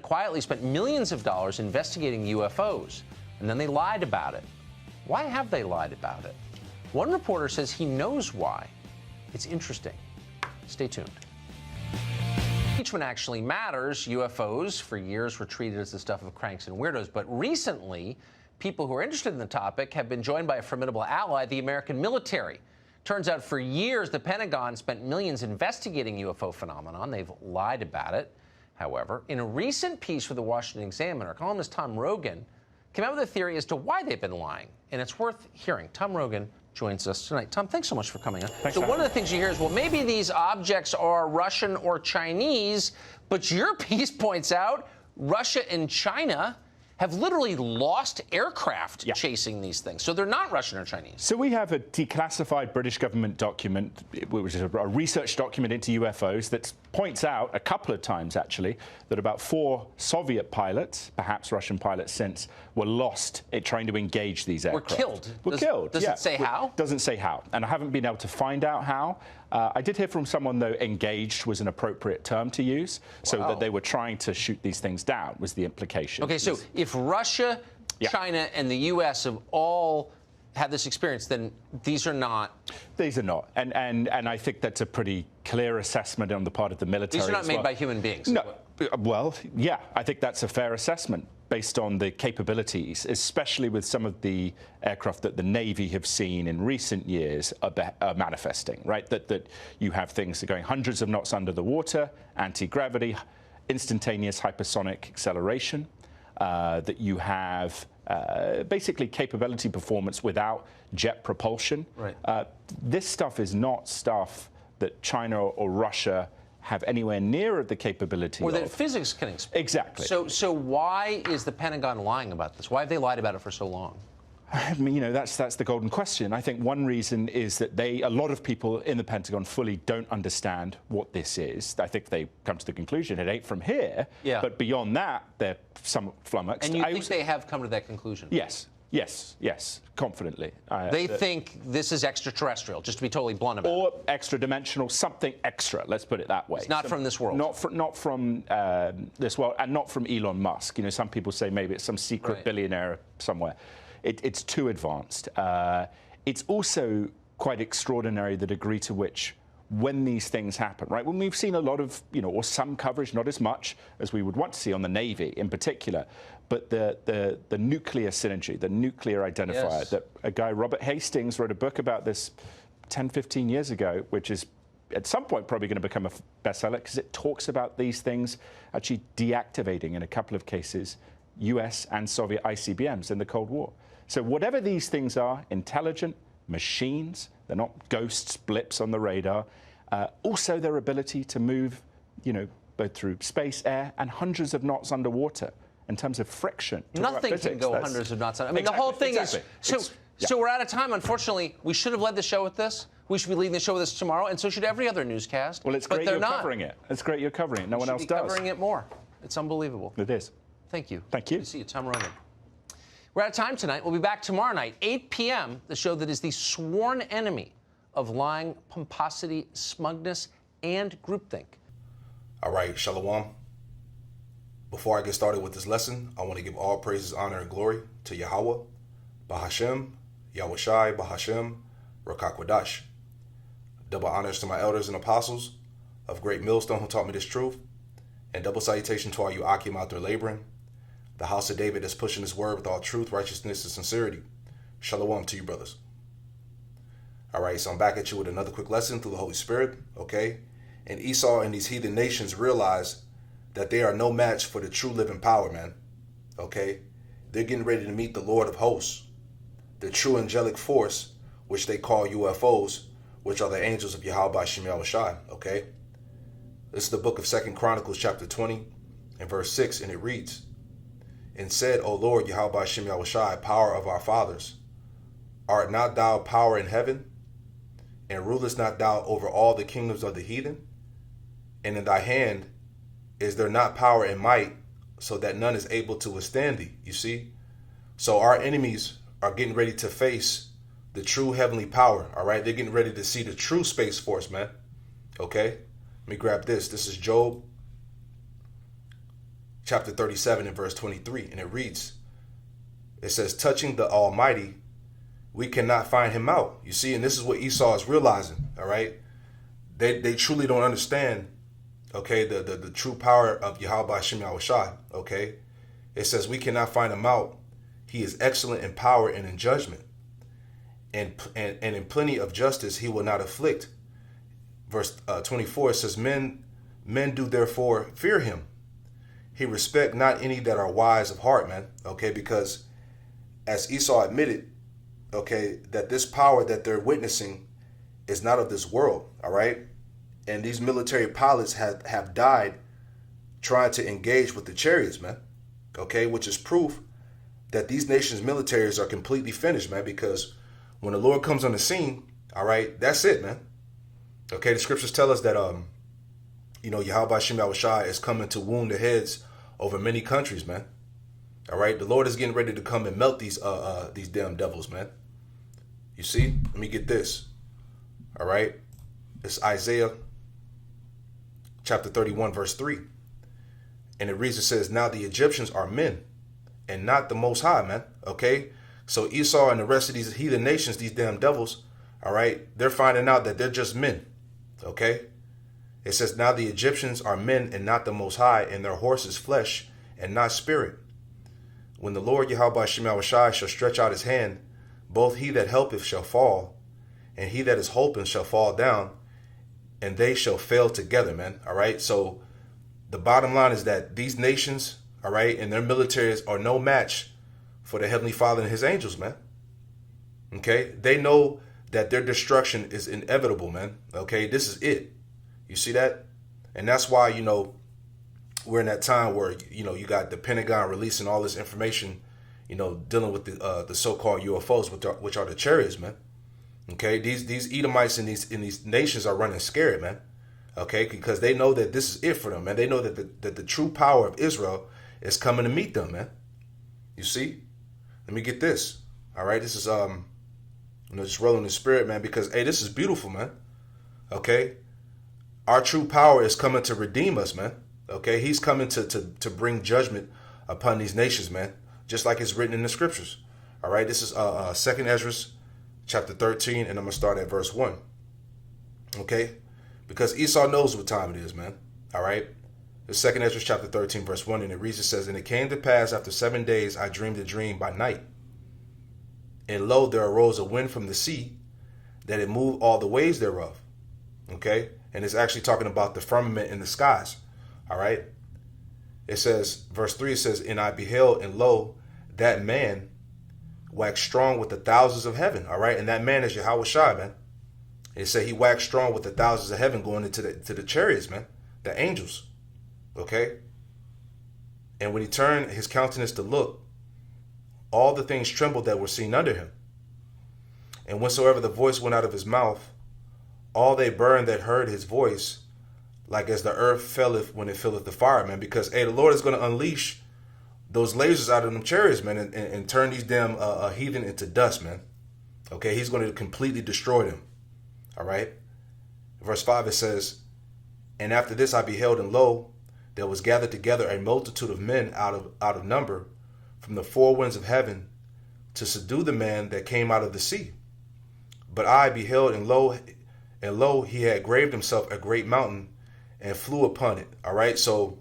Quietly spent millions of dollars investigating UFOs, and then they lied about it. Why have they lied about it? One reporter says he knows why. It's interesting. Stay tuned. Impeachment actually matters. UFOs for years were treated as the stuff of cranks and weirdos, but recently, people who are interested in the topic have been joined by a formidable ally, the American military. Turns out for years, the Pentagon spent millions investigating UFO phenomenon. They've lied about it. However, in a recent piece for the Washington Examiner, columnist Tom Rogan came out with a theory as to why they've been lying, and it's worth hearing. Tom Rogan joins us tonight. Tom, thanks so much for coming on. Thanks. So one of the things you hear is, well, maybe these objects are Russian or Chinese, but your piece points out Russia and China have literally lost aircraft chasing these things. So they're not Russian or Chinese. So we have a declassified British government document, which is a research document into UFOs, that points out a couple of times, actually, that about 4 Soviet pilots, perhaps Russian pilots since, were lost trying to engage these aircraft. Were killed? Does it say how? Doesn't say how. And I haven't been able to find out how. I did hear from someone, though, engaged was an appropriate term to use, so that they were trying to shoot these things down, was the implication. Okay, so if Russia, China, and the U.S. have all had this experience, then these are not. These are not. And I think that's a pretty clear assessment on the part of the military. These are not made by human beings. No. Well, yeah, I think that's a fair assessment based on the capabilities, especially with some of the aircraft that the Navy have seen in recent years are manifesting, right? That you have things that are going hundreds of knots under the water, anti-gravity, instantaneous hypersonic acceleration, that you have basically capability performance without jet propulsion. Right. This stuff is not stuff that China or Russia have anywhere near the capability or of. that physics can explain. Exactly. So why is the Pentagon lying about this? Why have they lied about it for so long? I mean, that's the golden question. I think one reason is that a lot of people in the Pentagon fully don't understand what this is. I think they come to the conclusion it ain't from here. Yeah. But beyond that, they're somewhat flummoxed. And you think they have come to that conclusion? Yes, confidently. They think this is extraterrestrial, just to be totally blunt about it. Or extra-dimensional, something extra, let's put it that way. It's not from this world. Not from this world, and not from Elon Musk. You know, some people say maybe it's some secret billionaire somewhere. It's too advanced. It's also quite extraordinary the degree to which, when these things happen, right? When we've seen a lot of, or some coverage, not as much as we would want to see on the Navy in particular, but the nuclear synergy, the nuclear identifier, that a guy, Robert Hastings, wrote a book about this 10, 15 years ago, which is at some point probably going to become a bestseller because it talks about these things actually deactivating, in a couple of cases, US and Soviet ICBMs in the Cold War. So whatever these things are, intelligent machines, they're not ghosts, blips on the radar. Also their ability to move, both through space, air, and hundreds of knots underwater in terms of friction. Nothing can go hundreds of knots. I mean, the whole thing is... So we're out of time, unfortunately. We should have led the show with this. We should be leading the show with this tomorrow, and so should every other newscast. Well, it's great you're covering it. It's great you're covering it. No one else does. Covering it more. It's unbelievable. It is. Thank you. Thank you. Good to see you, Tom Rogan. We're out of time tonight. We'll be back tomorrow night, 8 p.m., the show that is the sworn enemy of lying, pomposity, smugness, and groupthink. All right, Shalom. Before I get started with this lesson, I want to give all praises, honor, and glory to Yahweh, Bahashem, Yahushai, Bahashem, Rakakwadash. Double honors to my elders and apostles of Great Millstone who taught me this truth, and double salutation to all you Akim out there laboring, the house of David that's pushing his word with all truth, righteousness, and sincerity. Shalom to you, brothers. All right, so I'm back at you with another quick lesson through the Holy Spirit, okay? And Esau and these heathen nations realize that they are no match for the true living power, man, okay? They're getting ready to meet the Lord of hosts, the true angelic force, which they call UFOs, which are the angels of Yahweh Shem Yahushai, okay? This is the book of 2 Chronicles, chapter 20, and verse 6, and it reads, "And said, O Lord, Yahweh Shem Yahushai, power of our fathers, art not thou power in heaven? And rulest not thou over all the kingdoms of the heathen? And in thy hand is there not power and might, so that none is able to withstand thee?" You see? So our enemies are getting ready to face the true heavenly power, all right? They're getting ready to see the true space force, man, okay? Let me grab this. This is Job chapter 37 and verse 23. And it reads, it says, touching the Almighty, we cannot find him out. You see, and this is what Esau is realizing, all right? They truly don't understand, okay, the true power of Yahweh Shem Yahushai, okay? It says we cannot find him out. He is excellent in power and in judgment. And in plenty of justice he will not afflict. Verse 24, it says, men do therefore fear him. He respect not any that are wise of heart, man, okay? Because as Esau admitted, okay, that this power that they're witnessing is not of this world, all right? And these military pilots have died trying to engage with the chariots, man, okay? Which is proof that these nations' militaries are completely finished, man, because when the Lord comes on the scene, all right, that's it, man. Okay, the scriptures tell us that, Yahweh Shem Yahushai is coming to wound the heads over many countries, man. All right, the Lord is getting ready to come and melt these damn devils, man. You see? Let me get this. All right, it's Isaiah chapter 31, verse 3. And it reads, it says, now the Egyptians are men and not the Most High, man. Okay, so Esau and the rest of these heathen nations, these damn devils, all right, they're finding out that they're just men. Okay, it says, now the Egyptians are men and not the Most High, and their horses flesh and not spirit. When the Lord Yahweh Shem Yahushai shall stretch out his hand, both he that helpeth shall fall, and he that is hoping shall fall down, and they shall fail together, man. All right, so the bottom line is that these nations, all right, and their militaries are no match for the Heavenly Father and his angels, man. Okay, they know that their destruction is inevitable, man. Okay, this is it. You see that? And that's why, we're in that time where, you got the Pentagon releasing all this information, dealing with the so-called UFOs, which are the chariots, man. Okay, these Edomites in these nations are running scared, man. Okay, because they know that this is it for them, man. They know that the true power of Israel is coming to meet them, man. You see? Let me get this. All right, this is just rolling the spirit, man, because hey, this is beautiful, man. Okay, our true power is coming to redeem us, man. Okay, he's coming to bring judgment upon these nations, man, just like it's written in the scriptures. All right, this is 2nd Ezra chapter 13, and I'm gonna start at verse 1. Okay, because Esau knows what time it is, man. All right, it's 2nd Ezra chapter 13, verse 1, and it reads, it says, and it came to pass after 7 days I dreamed a dream by night, and lo, there arose a wind from the sea, that it moved all the waves thereof. Okay, and it's actually talking about the firmament in the skies. All right, it says, verse 3, it says, and I beheld, and lo, that man waxed strong with the thousands of heaven. All right, and that man is Yahweh Shai, man. It said he waxed strong with the thousands of heaven, going into the chariots, man, the angels. Okay, and when he turned his countenance to look, all the things trembled that were seen under him. And whensoever the voice went out of his mouth, all they burned that heard his voice, like as the earth felleth when it filleth the fire, man. Because, hey, the Lord is going to unleash those lasers out of them chariots, man, and turn these damn heathen into dust, man. Okay, he's going to completely destroy them. All right. Verse 5, it says, and after this I beheld, and lo, there was gathered together a multitude of men out of number from the four winds of heaven to subdue the man that came out of the sea. But I beheld, and lo, he had graved himself a great mountain and flew upon it. All right, so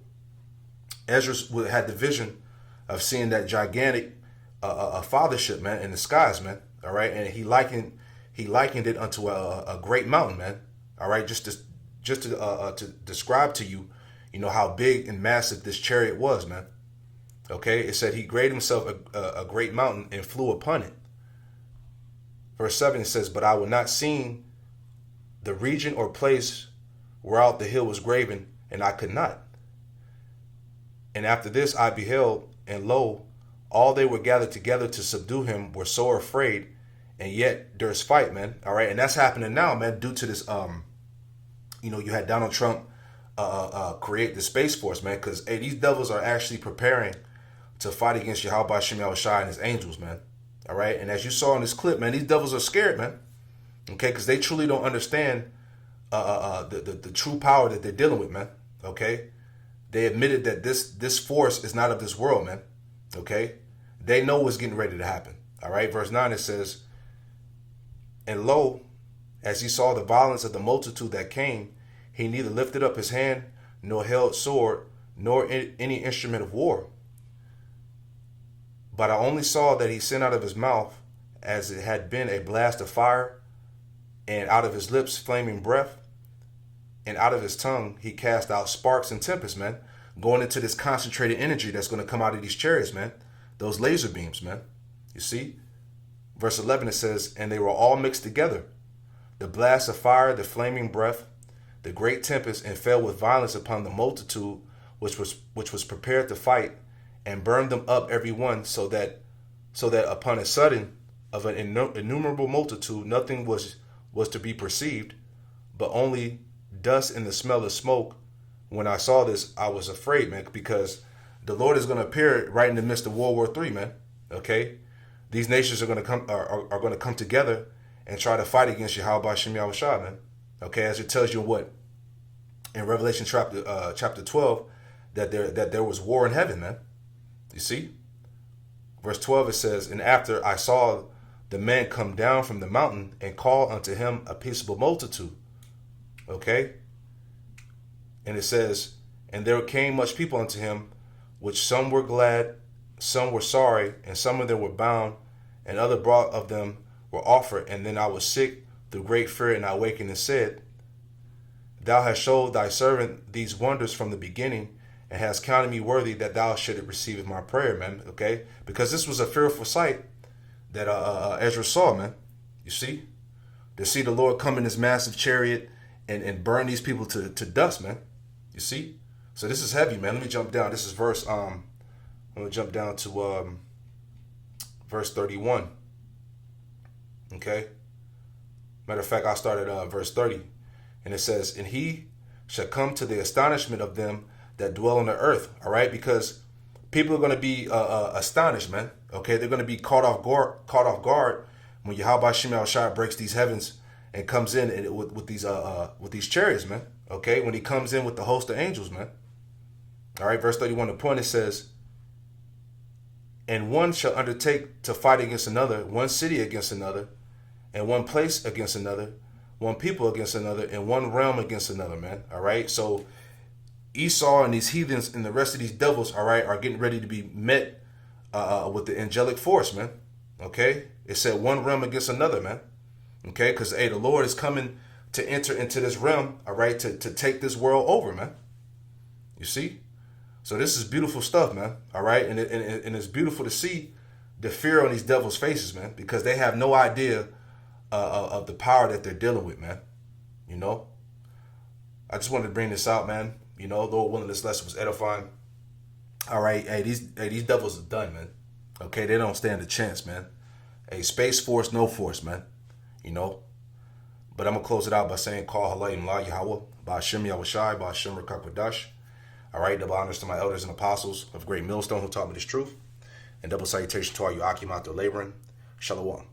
Ezra had the vision of seeing that gigantic fathership, man, in the skies, man. All right, and he likened it unto a great mountain, man. All right, just to describe to you, how big and massive this chariot was, man. Okay, it said he graved himself a great mountain and flew upon it. Verse 7, it says, but I would not seen the region or place whereout the hill was graven, and I could not. And after this I beheld, and lo, all they were gathered together to subdue him were sore afraid, and yet there's fight, man. All right, and that's happening now, man, due to this, you had Donald Trump create the Space Force, man, because, hey, these devils are actually preparing to fight against Yahweh Shem Yahushai and his angels, man. All right, and as you saw in this clip, man, these devils are scared, man. Okay, because they truly don't understand the true power that they're dealing with, man. Okay, they admitted that this force is not of this world, man. Okay? They know what's getting ready to happen. All right? Verse 9, it says, and lo, as he saw the violence of the multitude that came, he neither lifted up his hand, nor held sword, nor any instrument of war. But I only saw that he sent out of his mouth, as it had been a blast of fire, and out of his lips flaming breath, and out of his tongue he cast out sparks and tempests, man. Going into this concentrated energy that's going to come out of these chariots, man. Those laser beams, man. You see? Verse 11, it says, and they were all mixed together. The blast of fire, the flaming breath, the great tempest, and fell with violence upon the multitude which was prepared to fight, and burned them up every one, so that upon a sudden of an innumerable multitude nothing was to be perceived, but only dust and the smell of smoke. When I saw this, I was afraid, man, because the Lord is going to appear right in the midst of World War III, man. Okay, these nations are going to come together and try to fight against Yahweh Shem Yahushua, man. Okay, as it tells you what in Revelation chapter 12 that there was war in heaven, man. You see, verse 12, it says, and after I saw the man come down from the mountain and call unto him a peaceable multitude. Okay, and it says, and there came much people unto him, which some were glad, some were sorry, and some of them were bound, and other brought of them were offered. And then I was sick through great fear, and I awakened and said, thou hast showed thy servant these wonders from the beginning, and hast counted me worthy that thou shouldest receive my prayer, man. Okay, because this was a fearful sight that Ezra saw, man. You see, to see the Lord come in this massive chariot and burn these people to dust, man. You see, so this is heavy, man. Let me jump down. This is verse I'm gonna jump down to verse 31. Okay, matter of fact, I started verse 30, and it says, and he shall come to the astonishment of them that dwell on the earth. All right, because people are going to be astonished, man. Okay, they're going to be caught off guard when Yahweh Shem Yahushua breaks these heavens and comes in and with these chariots, man. Okay, when he comes in with the host of angels, man. All right, verse 31, the point, it says, and one shall undertake to fight against another, one city against another, and one place against another, one people against another, and one realm against another, man. All right, so Esau and these heathens and the rest of these devils, all right, are getting ready to be met with the angelic force, man. Okay, it said one realm against another, man. Okay, because hey, the Lord is coming to enter into this realm, all right, to take this world over, man. You see, so this is beautiful stuff, man. All right, and it's beautiful to see the fear on these devils' faces, man, because they have no idea of the power that they're dealing with, man. You know, I just wanted to bring this out, man. You know, Lord willing, this lesson was edifying. All right, hey, these devils are done, man. Okay, they don't stand a chance, man. Hey, Space Force, no force, man. You know, but I'm gonna close it out by saying, call halayim la Yahweh, by Hashem Yahushai, by Hashem Rakakwadash. All right, double honors to my elders and apostles of Great Millstone who taught me this truth, and double salutation to all you Akim out there laboring. Shalom.